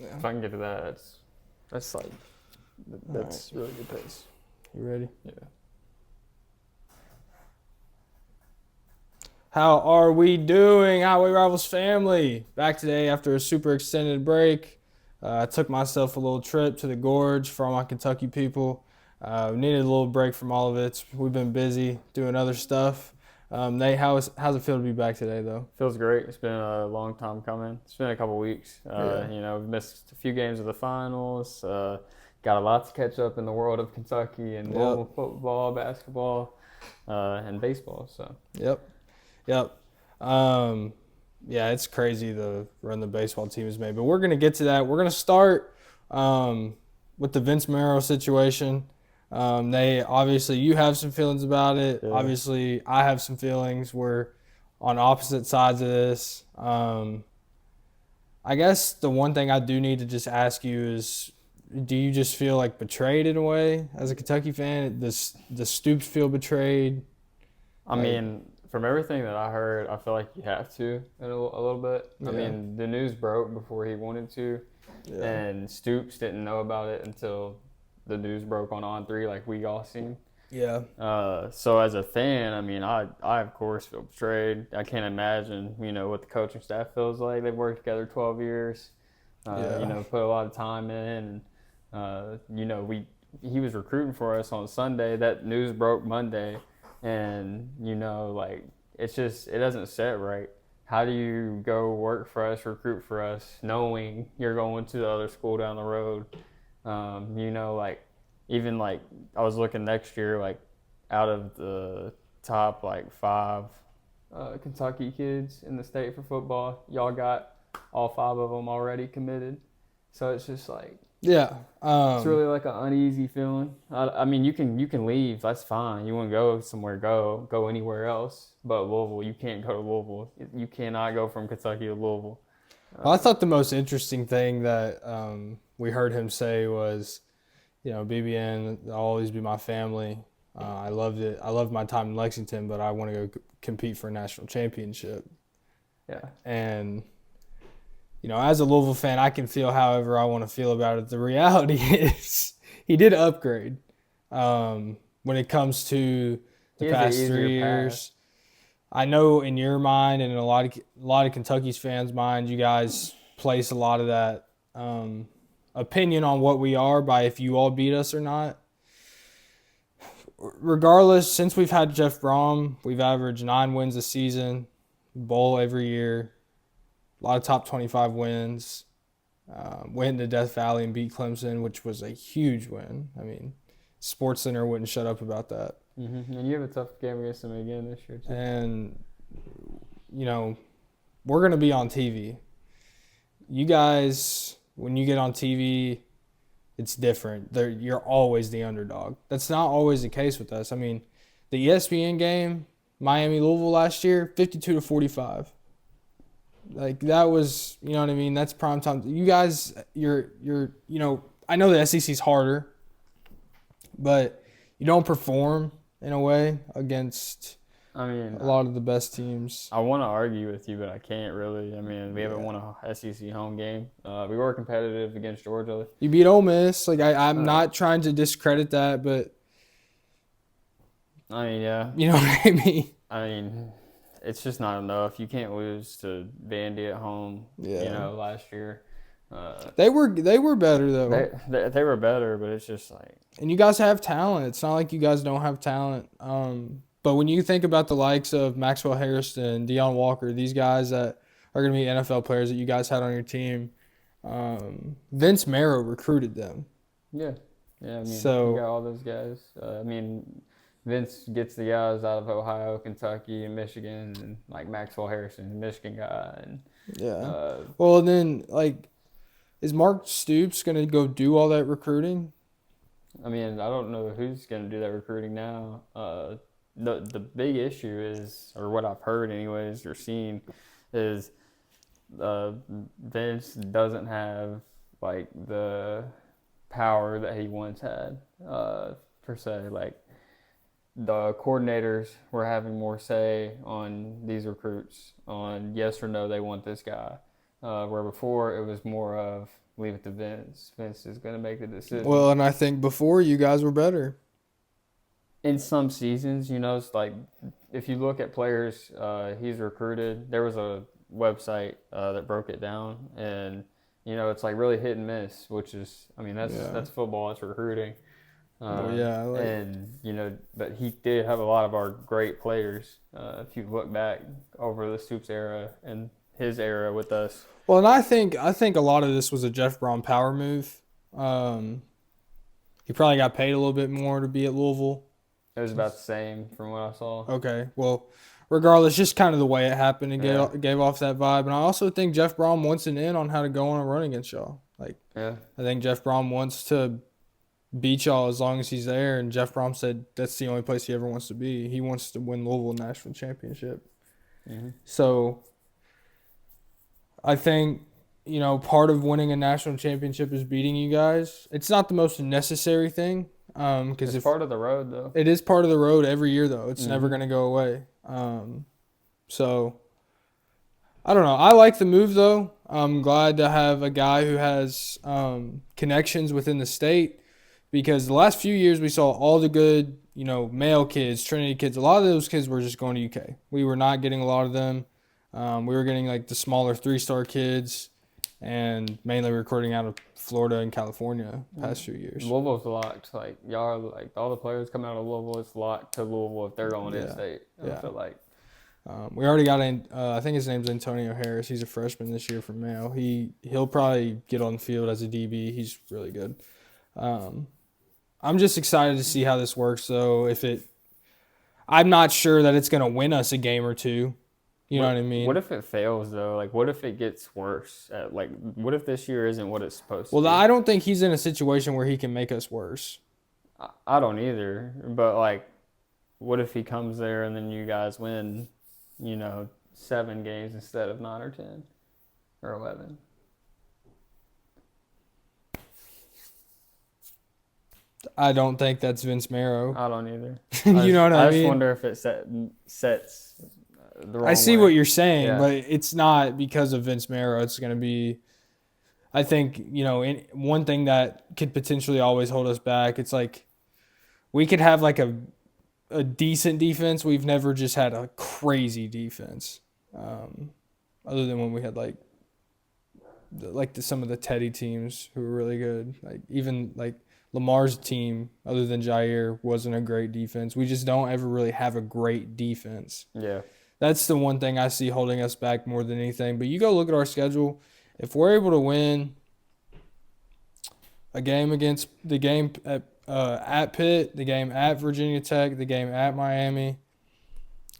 Yeah. If I can get to that, that's really good pace. You ready? Yeah. How are we doing, Highway Rivals family? Back today after a super extended break. I took myself a little trip to the Gorge for all my Kentucky people. Needed a little break from all of it. We've been busy doing other stuff. Nate, how's it feel to be back today, though? Feels great. It's been a long time coming. It's been a couple weeks. Yeah. We've missed a few games of the finals. Got a lot to catch up in the world of Kentucky and Louisville football, basketball, and baseball. So. Yep. Yeah, it's crazy the run the baseball team has made. But we're going to get to that. We're going to start with the Vince Marrow situation. Obviously, you have some feelings about it. Yeah. Obviously, I have some feelings. We're on opposite sides of this. I guess the one thing I do need to just ask you is, do you just feel like betrayed in a way as a Kentucky fan? Does Stoops feel betrayed? I mean, from everything that I heard, I feel like you have to a little bit. Yeah. I mean, the news broke before he wanted to, and Stoops didn't know about it until the news broke on 3, like we all seen. Yeah. So as a fan, I mean, I of course feel betrayed. I can't imagine, what the coaching staff feels like. They've worked together 12 years, put a lot of time in. And, he was recruiting for us on Sunday. That news broke Monday. And, it doesn't sit right. How do you go work for us, recruit for us, knowing you're going to the other school down the road? Even I was looking next year, out of the top 5 Kentucky kids in the state for football, y'all got all 5 of them already committed. So it's just yeah, it's really an uneasy feeling. I mean, you can leave, that's fine. You want to go somewhere, go anywhere else. But Louisville, you can't go to Louisville. You cannot go from Kentucky to Louisville. Well, I thought the most interesting thing that we heard him say was, BBN will always be my family. I loved it. I loved my time in Lexington, but I want to go compete for a national championship. Yeah. And, as a Louisville fan, I can feel however I want to feel about it. The reality is he did upgrade when it comes to the past 3 years. I know in your mind and in a lot of Kentucky's fans' mind, you guys place a lot of that opinion on what we are by if you all beat us or not. Regardless, since we've had Jeff Brom, we've averaged 9 wins a season, bowl every year, a lot of top 25 wins. Went into Death Valley and beat Clemson, which was a huge win. I mean, SportsCenter wouldn't shut up about that. Mm-hmm. And you have a tough game against them again this year, too. And, we're going to be on TV. You guys, when you get on TV, it's different. You're always the underdog. That's not always the case with us. I mean, the ESPN game, Miami-Louisville last year, 52-45. That was, you know what I mean? That's prime time. You guys, you're I know the SEC's harder, but you don't perform in a way against a lot of the best teams. I want to argue with you, but I can't really. I mean, we haven't won a SEC home game. We were competitive against Georgia. You beat Ole Miss. I'm not trying to discredit that, but I mean, yeah. You know what I mean? I mean, it's just not enough. You can't lose to Vandy at home. Yeah. Last year. They were better though. They were better, but it's just And you guys have talent. It's not like you guys don't have talent. But when you think about the likes of Maxwell Harrison, Deion Walker, these guys that are going to be NFL players that you guys had on your team, Vince Marrow recruited them. Yeah. Yeah, I mean, so, you got all those guys. Vince gets the guys out of Ohio, Kentucky, and Michigan, and Maxwell Harrison, Michigan guy. And, yeah. Well, then, is Mark Stoops going to go do all that recruiting? I mean, I don't know who's going to do that recruiting now. The big issue is, or what I've heard anyways, or seen, is Vince doesn't have the power that he once had, per se. The coordinators were having more say on these recruits, on yes or no they want this guy, where before it was more of, leave it to Vince. Vince is going to make the decision. Well, and I think before you guys were better. In some seasons, it's like if you look at players he's recruited, there was a website that broke it down, and it's like really hit and miss, which is, that's football, that's recruiting. But he did have a lot of our great players. If you look back over the Stoops era and his era with us. Well, and I think a lot of this was a Jeff Braun power move. He probably got paid a little bit more to be at Louisville. It was about the same from what I saw. Okay, well, regardless, just kind of the way it happened, it gave off that vibe. And I also think Jeff Braun wants an in on how to go on a run against y'all. I think Jeff Braun wants to beat y'all as long as he's there. And Jeff Braun said that's the only place he ever wants to be. He wants to win Louisville National Championship. Mm-hmm. So I think, part of winning a national championship is beating you guys. It's not the most necessary thing. Because it's part of the road, though. It is part of the road every year, though. It's never going to go away. So, I don't know. I like the move, though. I'm glad to have a guy who has connections within the state, because the last few years we saw all the good, male kids, Trinity kids. A lot of those kids were just going to UK. We were not getting a lot of them. We were getting like the smaller 3-star kids, and mainly recruiting out of Florida and California past few years. Louisville's locked. Like, y'all, like all the players coming out of Louisville, it's locked to Louisville if they're going in state. I feel like. We already got in. I think his name's Antonio Harris. He's a freshman this year from Mayo. He'll probably get on the field as a DB. He's really good. I'm just excited to see how this works, though. I'm not sure that it's going to win us a game or two. You know what I mean? What if it fails, though? Like, what if it gets worse? What if this year isn't what it's supposed to be? Well, I don't think he's in a situation where he can make us worse. I don't either. But, like, what if he comes there and then you guys win, 7 games instead of 9 or 10 or 11? I don't think that's Vince Marrow. I don't either. You know what I mean? I just wonder if it sets the wrong I see way. what you're saying, but it's not because of Vince Marrow. It's going to be, I think, one thing that could potentially always hold us back. It's like we could have like a decent defense. We've never just had a crazy defense, other than when we had some of the Teddy teams who were really good. Like even like Lamar's team, other than Jair, wasn't a great defense. We just don't ever really have a great defense. Yeah. That's the one thing I see holding us back more than anything. But you go look at our schedule. If we're able to win a game against the game at Pitt, the game at Virginia Tech, the game at Miami,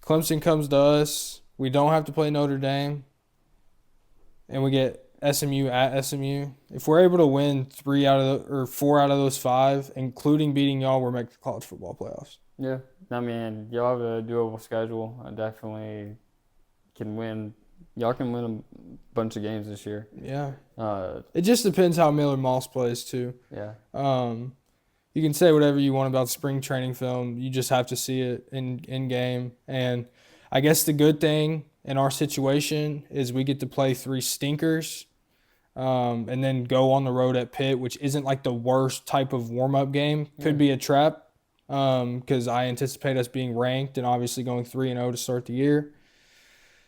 Clemson comes to us. We don't have to play Notre Dame, and we get SMU at SMU. If we're able to win 4 out of those 5, including beating y'all, we're making the college football playoffs. Yeah, I mean, y'all have a doable schedule. I definitely can win. Y'all can win a bunch of games this year. Yeah. It just depends how Miller Moss plays too. Yeah. You can say whatever you want about spring training film. You just have to see it in game. And I guess the good thing in our situation is we get to play 3 stinkers. And then go on the road at Pitt, which isn't like the worst type of warm-up game. Could be a trap because I anticipate us being ranked and obviously going 3-0 to start the year.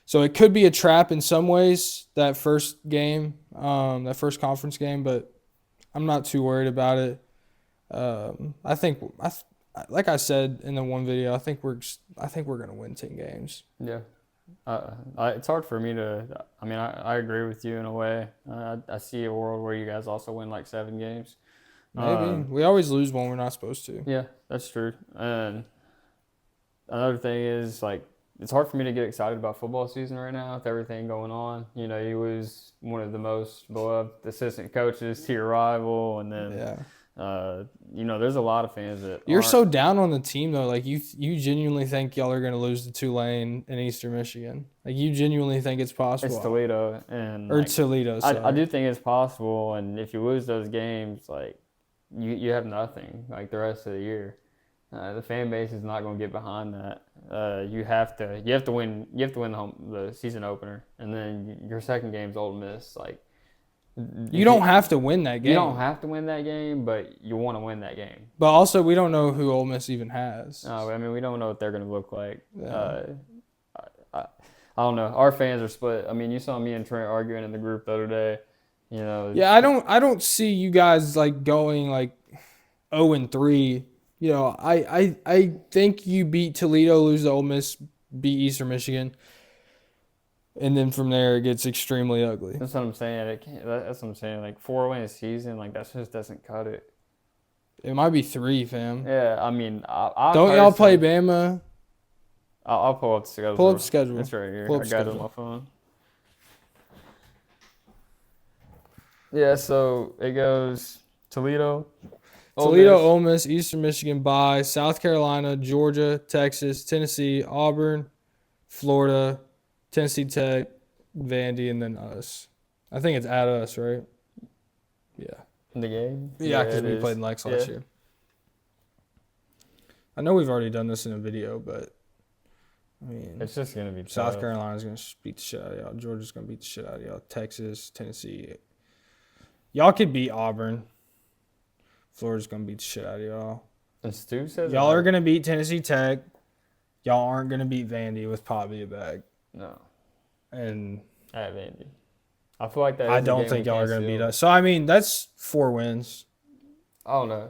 So it could be a trap in some ways, that first game, that first conference game, but I'm not too worried about it. I think, like I said in the one video, I think we're going to win 10 games. Yeah. It's hard for me to. I mean, I agree with you in a way. I see a world where you guys also win like 7 games. Maybe we always lose when we're not supposed to. Yeah, that's true. And another thing is like it's hard for me to get excited about football season right now with everything going on. You lose one of the most beloved assistant coaches to your rival, and then there's a lot of fans that you're so down on the team though. Like you genuinely think y'all are going to lose to Tulane in Eastern Michigan. Like you genuinely think it's possible. It's Toledo Toledo. I do think it's possible, and if you lose those games, like you have nothing like the rest of the year. The fan base is not going to get behind that. You have to win. You have to win the season opener, and then your second game's Ole Miss. Like You don't have to win that game. You don't have to win that game, but you want to win that game. But also, we don't know who Ole Miss even has. No, I mean, we don't know what they're going to look like. Yeah. I don't know. Our fans are split. I mean, you saw me and Trent arguing in the group the other day. You know. Yeah, I don't see you guys like going like 0-3. You know, I think you beat Toledo, lose to Ole Miss, beat Eastern Michigan, and then from there it gets extremely ugly. That's what I'm saying. That's what I'm saying. Like 4 win a season, like that just doesn't cut it. It might be 3, fam. Yeah, I mean, don't y'all play Bama? I'll pull up the schedule. Pull up the schedule. It's right here. Pull up I the got schedule. it on my phone. Yeah, so it goes Toledo, Ole Miss, Eastern Michigan, bye. South Carolina, Georgia, Texas, Tennessee, Auburn, Florida, Tennessee Tech, Vandy, and then us. I think it's at us, right? Yeah. The game? Yeah, because we played in Lex last year. I know we've already done this in a video, but I mean, it's just going to be South tough. Carolina's going to beat the shit out of y'all. Georgia's going to beat the shit out of y'all. Texas, Tennessee. Y'all could beat Auburn. Florida's going to beat the shit out of y'all. And Stu says y'all are going to beat Tennessee Tech. Y'all aren't going to beat Vandy with Pop via bag. No. And at Vandy. I feel like that. I don't think y'all are going to beat us. So, I mean, that's 4 wins. I don't know.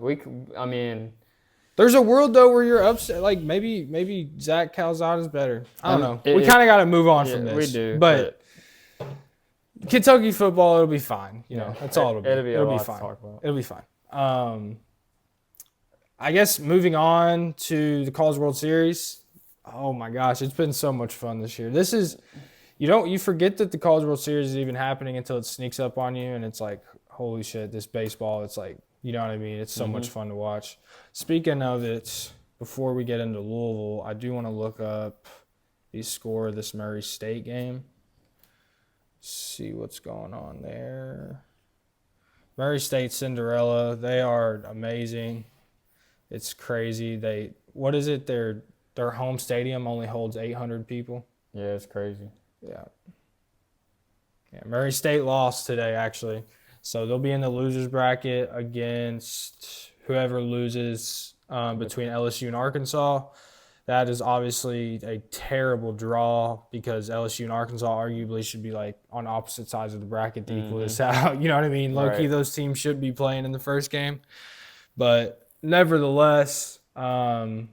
I mean, there's a world, though, where you're upset. Like, maybe Zach Calzada's better. I don't know. We kind of got to move on from this. We do. But Kentucky football, it'll be fine. You know, that's all it'll be. It'll be fine. To talk about. It'll be fine. I guess moving on to the College World Series. Oh my gosh, it's been so much fun this year. This is, you forget that the College World Series is even happening until it sneaks up on you, and it's like, holy shit, this baseball. It's like, you know what I mean? It's so much fun to watch. Speaking of it, before we get into Louisville, I do want to look up the score of this Murray State game. See what's going on there. Murray State Cinderella, they are amazing. It's crazy. What is it? Their home stadium only holds 800 people. Yeah, it's crazy. Yeah. Murray State lost today, actually. So they'll be in the losers bracket against whoever loses between LSU and Arkansas. That is obviously a terrible draw because LSU and Arkansas arguably should be like on opposite sides of the bracket to equal this out. You know what I mean? Low-key, those teams should be playing in the first game. But nevertheless, we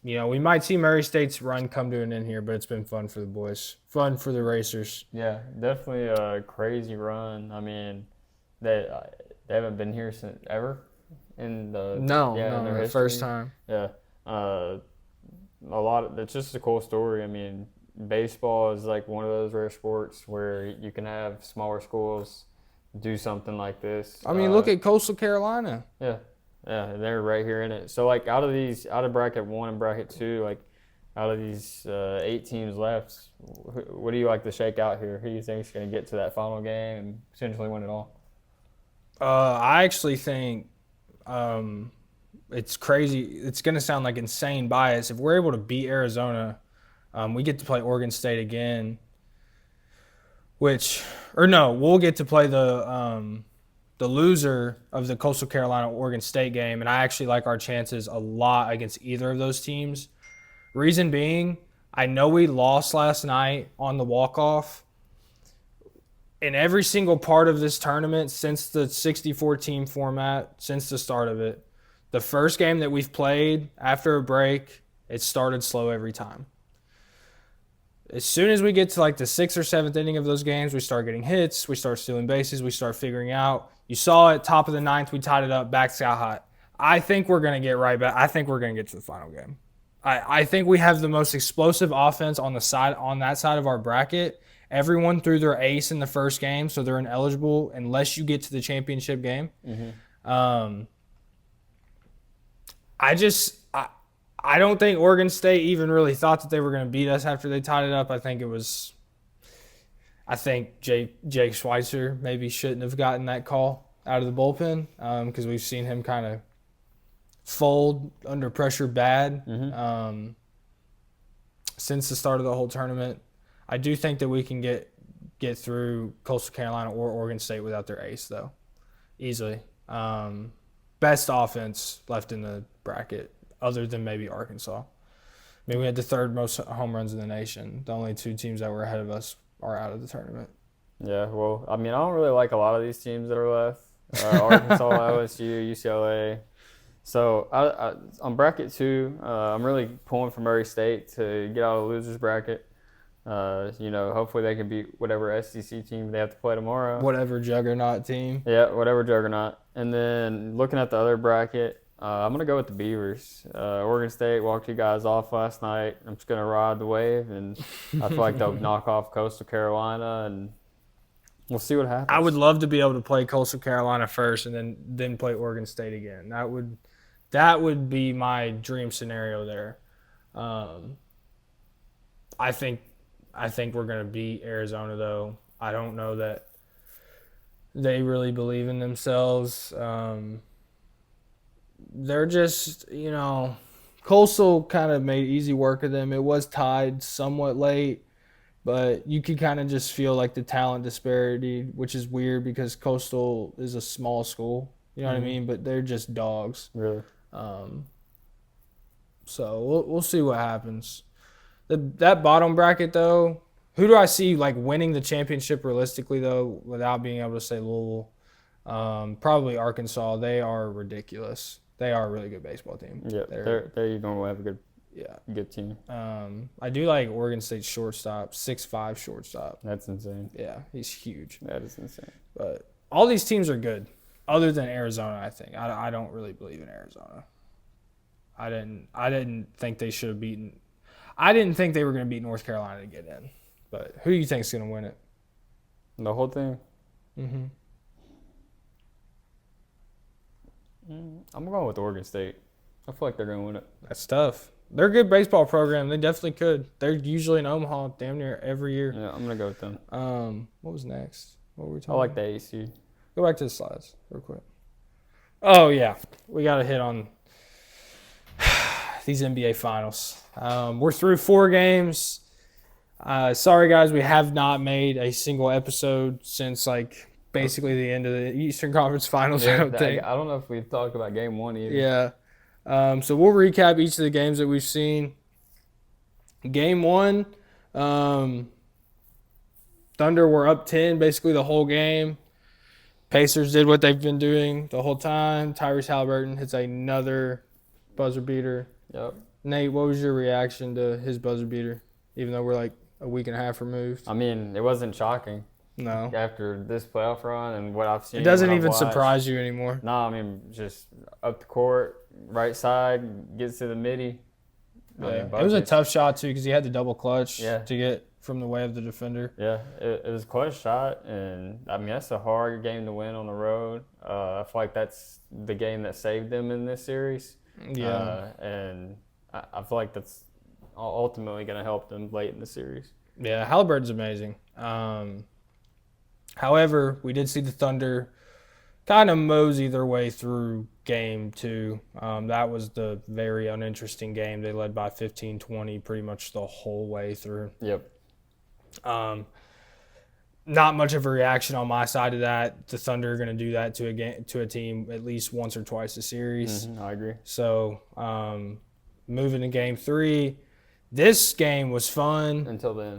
might see Murray State's run come to an end here, but it's been fun for the boys. Fun for the racers. Yeah, definitely a crazy run. I mean, they haven't been here since ever. The first time. Yeah, it's just a cool story. I mean, baseball is like one of those rare sports where you can have smaller schools do something like this. I mean, look at Coastal Carolina. Yeah, they're right here in it. So like out of bracket 1 and bracket 2, like out of these 8 teams left, what do you like to shake out here? Who do you think is going to get to that final game and potentially win it all? I actually think. It's crazy. It's going to sound like insane bias. If we're able to beat Arizona, we get to play Oregon State again. We'll get to play the loser of the Coastal Carolina Oregon State game, and I actually like our chances a lot against either of those teams. Reason being, I know we lost last night on the walk-off. In every single part of this tournament, since the 64-team format, since the start of it, the first game that we've played after a break, it started slow every time. As soon as we get to like the 6th or 7th inning of those games, we start getting hits, we start stealing bases, we start figuring out. You saw it, top of the 9th, we tied it up, back sky hot. I think we're going to get right back. I think we're going to get to the final game. I think we have the most explosive offense on that side of our bracket. Everyone threw their ace in the first game, so they're ineligible unless you get to the championship game. I don't think Oregon State even really thought that they were going to beat us after they tied it up. I think Jake Schweitzer maybe shouldn't have gotten that call out of the bullpen because we've seen him kind of fold under pressure bad since the start of the whole tournament. I do think that we can get get through Coastal Carolina or Oregon State without their ace, though. Easily. Best offense left in the bracket, other than maybe Arkansas. I mean, we had the third most home runs in the nation. The only two teams that were ahead of us are out of the tournament. Yeah, well, I mean, I don't really like a lot of these teams that are left. Arkansas, LSU, UCLA. So on bracket 2, I'm really pulling for Murray State to get out of the losers bracket. Hopefully they can beat whatever SEC team they have to play tomorrow. Whatever juggernaut team. Yeah, whatever juggernaut. And then looking at the other bracket, I'm going to go with the Beavers. Oregon State walked you guys off last night. I'm just going to ride the wave, and I feel like they'll knock off Coastal Carolina, and we'll see what happens. I would love to be able to play Coastal Carolina first and then play Oregon State again. That would be my dream scenario there. I think we're going to beat Arizona, though. I don't know that they really believe in themselves. They're just, Coastal kind of made easy work of them. It was tied somewhat late, but you could kind of just feel like the talent disparity, which is weird because Coastal is a small school. You know what I mean? But they're just dogs. Really? So we'll see what happens. That bottom bracket, though, who do I see winning the championship realistically, though, without being able to say Louisville? Probably Arkansas. They are ridiculous. They are a really good baseball team. Yeah, they're going to have a good team. I do like Oregon State shortstop, 6'5" shortstop. That's insane. Yeah, he's huge. That is insane. But all these teams are good, other than Arizona, I think. I don't really believe in Arizona. I didn't think they should have beaten. I didn't think they were going to beat North Carolina to get in. But who do you think is going to win it? The whole thing? Mm-hmm. I'm going with Oregon State. I feel like they're going to win it. That's tough. They're a good baseball program. They definitely could. They're usually in Omaha damn near every year. Yeah, I'm going to go with them. What was next? What were we talking I like about? the AC. Go back to the slides real quick. Oh, yeah. We got to hit on these NBA finals. We're through 4 games. Sorry, guys. We have not made a single episode since, basically the end of the Eastern Conference Finals, Yeah, I don't think. I don't know if we've talked about game 1 either. Yeah. So we'll recap each of the games that we've seen. Game 1, Thunder were up 10 basically the whole game. Pacers did what they've been doing the whole time. Tyrese Halliburton hits another buzzer beater. Yep. Nate, what was your reaction to his buzzer beater, even though we're a week and a half removed? I mean, it wasn't shocking. No. After this playoff run and what I've seen. It doesn't even surprise you anymore. No, I mean, just up the court, right side, gets to the midi. Yeah. It was a tough shot, too, because he had the double clutch to get from the way of the defender. Yeah, it was a clutch shot, and, I mean, that's a hard game to win on the road. I feel like that's the game that saved them in this series. Yeah. And I feel like that's ultimately going to help them late in the series. Yeah, Halliburton's amazing. However, we did see the Thunder kind of mosey their way through game 2. That was the very uninteresting game. They led by 15-20 pretty much the whole way through. Yep. Not much of a reaction on my side of that. The Thunder are going to do that to a team at least once or twice a series. I agree. So, moving to game 3. This game was fun. Until then.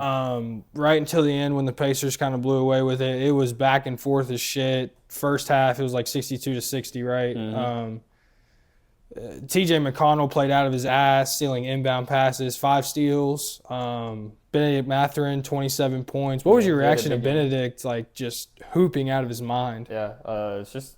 Right until the end when the Pacers kind of blew away with it. It was back and forth as shit. First half, it was 62-60, right? TJ McConnell played out of his ass, stealing inbound passes, 5 steals. Benedict Mathurin, 27 points. What was your reaction to Benedict, just hooping out of his mind? Yeah, it's just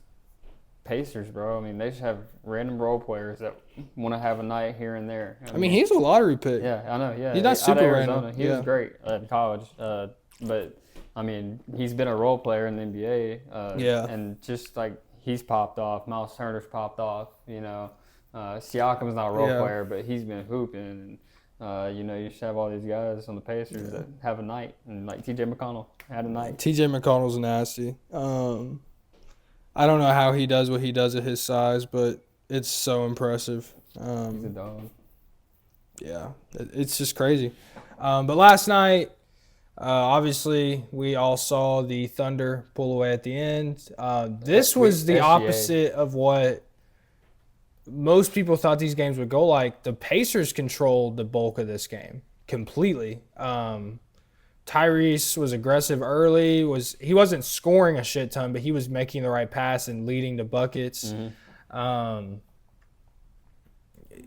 Pacers, bro. I mean, they just have random role players that want to have a night here and there. I mean, he's a lottery pick. Yeah, I know. Yeah, he's not super random. He was great in college, but I mean, he's been a role player in the NBA. And just he's popped off. Miles Turner's popped off. Siakam's not a role player, but he's been hooping. And, you just have all these guys on the Pacers that have a night, and TJ McConnell had a night. TJ McConnell's nasty. I don't know how he does what he does at his size, but it's so impressive. He's a dog. Yeah, it's just crazy. But last night, Obviously, we all saw the Thunder pull away at the end. This was the SGA. opposite of what most people thought these games would go like. The Pacers controlled the bulk of this game completely. Tyrese was aggressive early. He wasn't scoring a shit ton, but he was making the right pass and leading to buckets.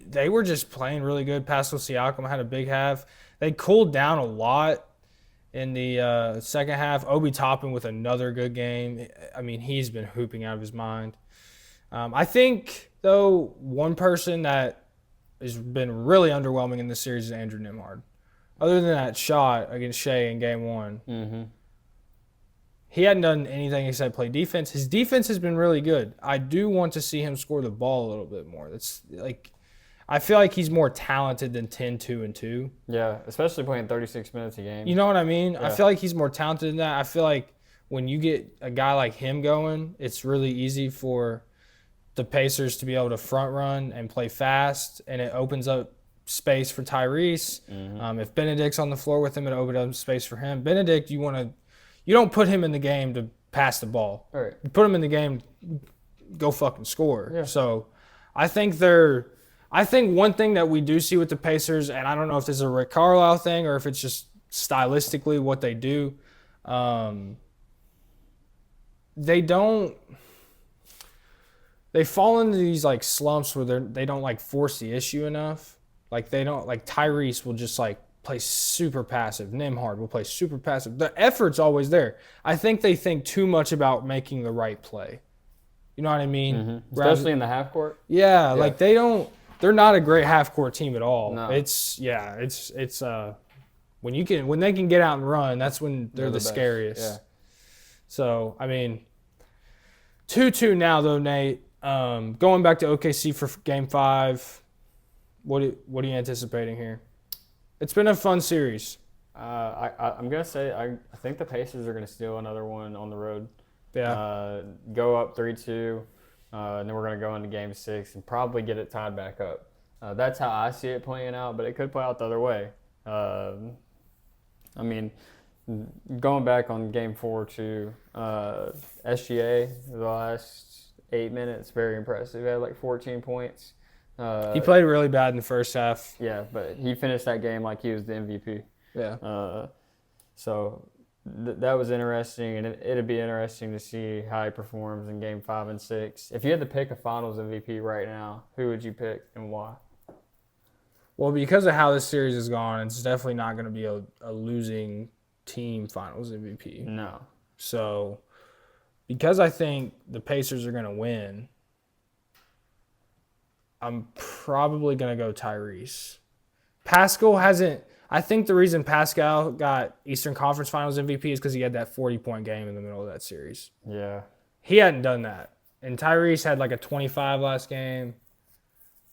They were just playing really good. Pascal Siakam had a big half. They cooled down a lot in the second half. Obi Toppin with another good game. I mean, he's been hooping out of his mind. I think, though, one person that has been really underwhelming in this series is Andrew Nembhard. Other than that shot against Shea in Game 1, he hadn't done anything except play defense. His defense has been really good. I do want to see him score the ball a little bit more. That's like, I feel like he's more talented than 10, 2, and 2. Yeah, especially playing 36 minutes a game. You know what I mean? Yeah. I feel like he's more talented than that. I feel like when you get a guy like him going, it's really easy for the Pacers to be able to front run and play fast, and it opens up space for Tyrese. If Benedict's on the floor with him, it opens up space for him. Benedict, you don't put him in the game to pass the ball. Right. You put him in the game, go fucking score. Yeah. So I think one thing that we do see with the Pacers, and I don't know if this is a Rick Carlisle thing or if it's just stylistically what they do, they fall into these like slumps where they don't like force the issue enough. Like they don't like Tyrese will just like play super passive. Nembhard will play super passive. The effort's always there. I think they think too much about making the right play. You know what I mean? Especially in the half court. Yeah, like they're not a great half court team at all. No. It's when they can get out and run, that's when they're the best. scariest. Yeah. So, I mean, 2-2 now though, Nate. Going back to OKC for Game 5, what are you anticipating here? It's been a fun series. I'm gonna say I think the Pacers are gonna steal another one on the road. Yeah. Go up 3-2, and then we're gonna go into Game 6 and probably get it tied back up. That's how I see it playing out, but it could play out the other way. I mean, going back on Game 4 to SGA, the last 8 minutes, very impressive. He had like 14 points. He played really bad in the first half. Yeah, but he finished that game like he was the MVP. Yeah. So that was interesting, and it'd be interesting to see how he performs in Game 5 and 6. If you had to pick a Finals MVP right now, who would you pick and why? Well, because of how this series has gone, it's definitely not going to be a losing team Finals MVP. No. So, because I think the Pacers are going to win, I'm probably going to go Tyrese. Pascal hasn't – I think the reason Pascal got Eastern Conference Finals MVP is because he had that 40-point game in the middle of that series. Yeah. He hadn't done that. And Tyrese had like a 25 last game.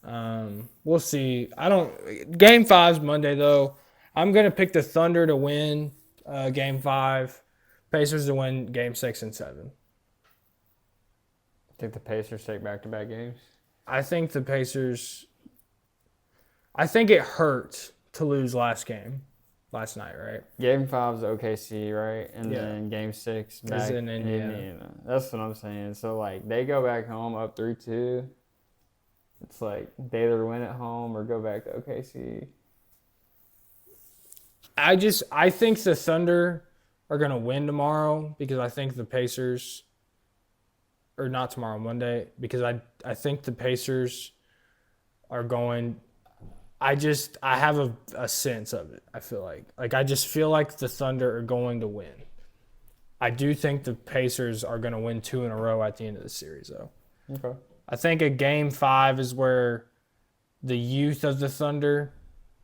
We'll see. Game 5's Monday, though. I'm going to pick the Thunder to win Game 5. Pacers to win Game 6 and 7. I think the Pacers take back-to-back games. I think the Pacers – I think it hurt to lose last night, right? Game 5's OKC, right? And Yeah. then Game 6 back in Indiana. That's what I'm saying. So, like, they go back home up 3-2. It's like they either win at home or go back to OKC. I think the Thunder are going to win tomorrow because I think the Pacers – or not tomorrow, Monday, because I think the Pacers are going – I have a sense of it, I feel like. Like, I just feel like the Thunder are going to win. I do think the Pacers are going to win 2 in a row at the end of the series, though. Okay. I think a Game 5 is where the youth of the Thunder,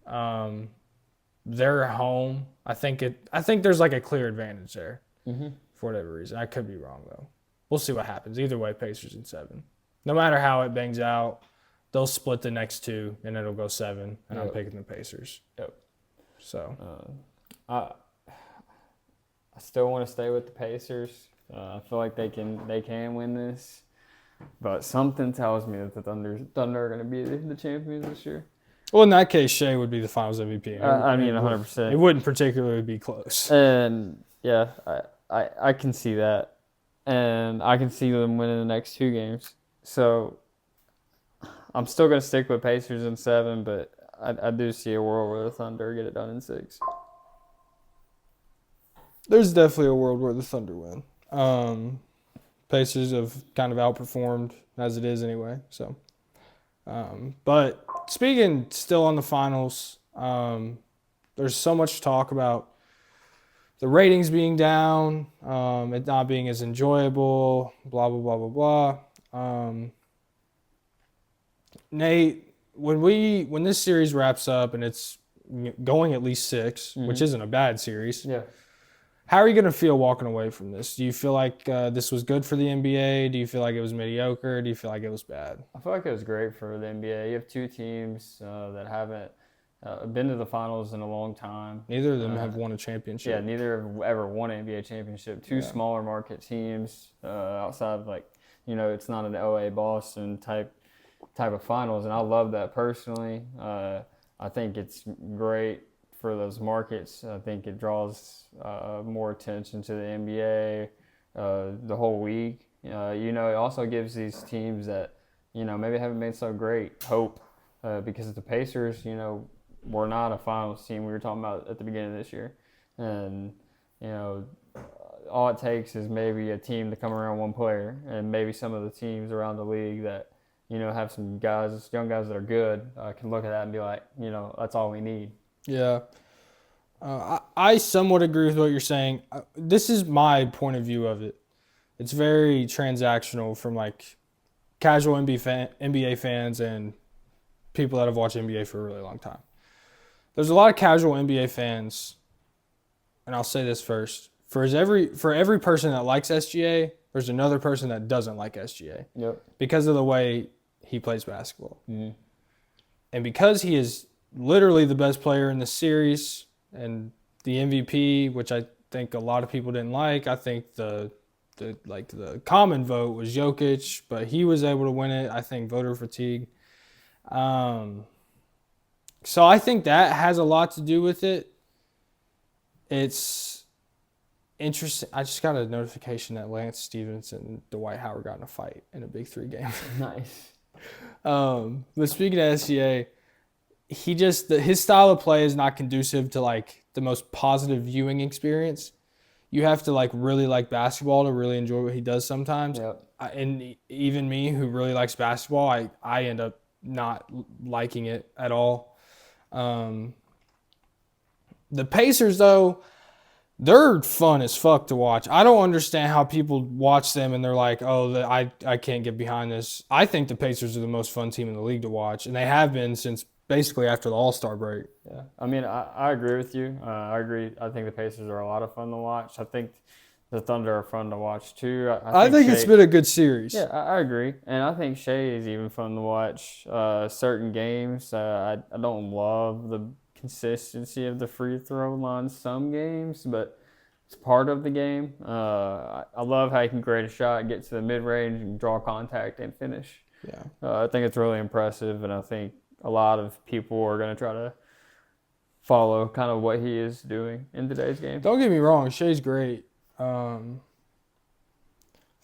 they're at home. I think there's like a clear advantage there for whatever reason. I could be wrong, though. We'll see what happens. Either way, Pacers in 7. No matter how it bangs out, they'll split the next 2, and it'll go 7, and I'm picking the Pacers. Yep. So I still want to stay with the Pacers. I feel like they can win this, but something tells me that the Thunder are going to be the champions this year. Well, in that case, Shea would be the Finals MVP. I mean, It 100%. wouldn't particularly be close. And yeah, I can see that, and I can see them winning the next 2 games. So I'm still gonna stick with Pacers in 7, but I do see a world where the Thunder get it done in 6. There's definitely a world where the Thunder win. Pacers have kind of outperformed as it is anyway. So, but speaking still on the finals, there's so much talk about the ratings being down, it not being as enjoyable, blah blah blah blah blah. Nate, when this series wraps up and it's going at least 6, which isn't a bad series. Yeah. How are you going to feel walking away from this? Do you feel like this was good for the NBA? Do you feel like it was mediocre? Do you feel like it was bad? I feel like it was great for the NBA. You have 2 teams that haven't been to the finals in a long time. Neither of them have won a championship. Yeah, neither have ever won an NBA championship. 2 smaller market teams outside of it's not an LA Boston type of finals, and I love that personally. I think it's great for those markets. I think it draws more attention to the NBA, the whole league. It also gives these teams that maybe haven't been so great hope, because the Pacers, were not a finals team we were talking about at the beginning of this year, and all it takes is maybe a team to come around one player, and maybe some of the teams around the league that have some guys, young guys that are good, can look at that and be like, that's all we need. Yeah. I somewhat agree with what you're saying. This is my point of view of it. It's very transactional from like casual NBA fans and people that have watched NBA for a really long time. There's a lot of casual NBA fans, and I'll say this first. For every person that likes SGA, there's another person that doesn't like SGA. Yep. Because of the way he plays basketball. Mm-hmm. And because he is literally the best player in the series and the MVP, which I think a lot of people didn't like. I think the common vote was Jokic, but he was able to win it. I think voter fatigue. So I think that has a lot to do with it. It's interesting. I just got a notification that Lance Stevenson and Dwight Howard got in a fight in a Big 3 game. Nice. But speaking of SGA, his style of play is not conducive to like the most positive viewing experience. You have to like really like basketball to really enjoy what he does sometimes. Yep. And even me, who really likes basketball, I end up not liking it at all. The Pacers, though, they're fun as fuck to watch. I don't understand how people watch them and they're like, oh, I can't get behind this. I think the Pacers are the most fun team in the league to watch, and they have been since basically after the All-Star break. Yeah, I mean, I agree with you. I agree. I think the Pacers are a lot of fun to watch. I think the Thunder are fun to watch too. I think it's been a good series. Yeah, I agree, and I think Shea is even fun to watch. Certain games, I don't love the consistency of the free throw line some games, but it's part of the game. I love how he can create a shot, get to the mid range, and draw contact and finish. Yeah, I think it's really impressive, and I think a lot of people are going to try to follow kind of what he is doing in today's game. Don't get me wrong, Shea's great. For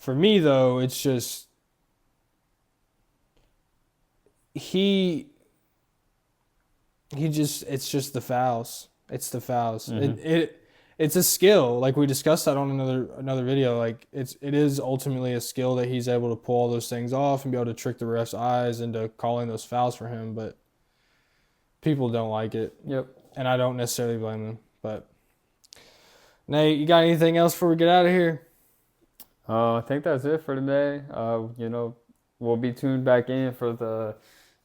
me though, it's just it's just the fouls. It's the fouls. Mm-hmm. It's a skill. Like we discussed that on another video. Like it is ultimately a skill that he's able to pull all those things off and be able to trick the ref's eyes into calling those fouls for him. But people don't like it. Yep. And I don't necessarily blame them. But Nate, you got anything else before we get out of here? I think that's it for today. We'll be tuned back in for the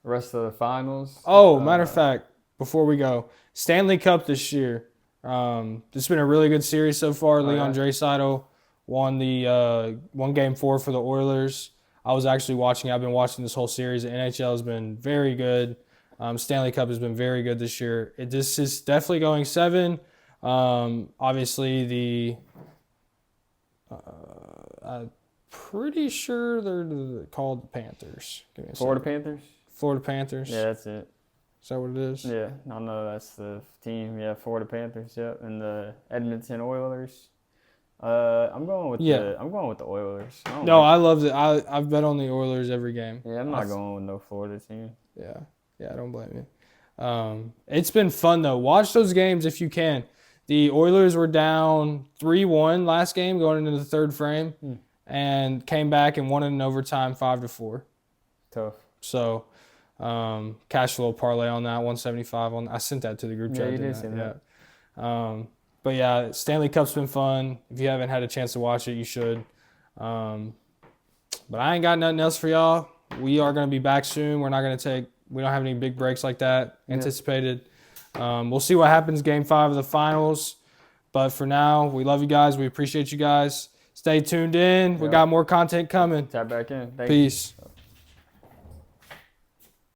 rest of the finals. Oh, matter of fact, before we go, Stanley Cup this year. It's been a really good series so far. Leon Draisaitl won Game 4 for the Oilers. I was actually watching. I've been watching this whole series. The NHL has been very good. Stanley Cup has been very good this year. This is definitely going 7. Obviously, I'm pretty sure they're called the Panthers. Florida Panthers? Florida Panthers. Yeah, that's it. Is that what it is? Yeah, I know that's the team. Yeah, Florida Panthers. Yep, and the Edmonton Oilers. I'm going with the Oilers. I don't No, like, I loved it. I've bet on the Oilers every game. yeah, I'm not going with no Florida team. Yeah, I don't blame you. It's been fun though. Watch those games if you can. The Oilers were down 3-1 last game, going into the third frame, and came back and won it in overtime 5-4. Tough. So, cash flow parlay on that 175 on. I sent that to the group chat. Yeah, you did didn't say I? that. Yeah. But yeah, Stanley Cup's been fun. If you haven't had a chance to watch it, you should. But I ain't got nothing else for y'all. We are going to be back soon. We don't have any big breaks like that anticipated. We'll see what happens game 5 of the finals. But for now, we love you guys. We appreciate you guys. Stay tuned in. We got more content coming. Tap back in. Thank Peace. you.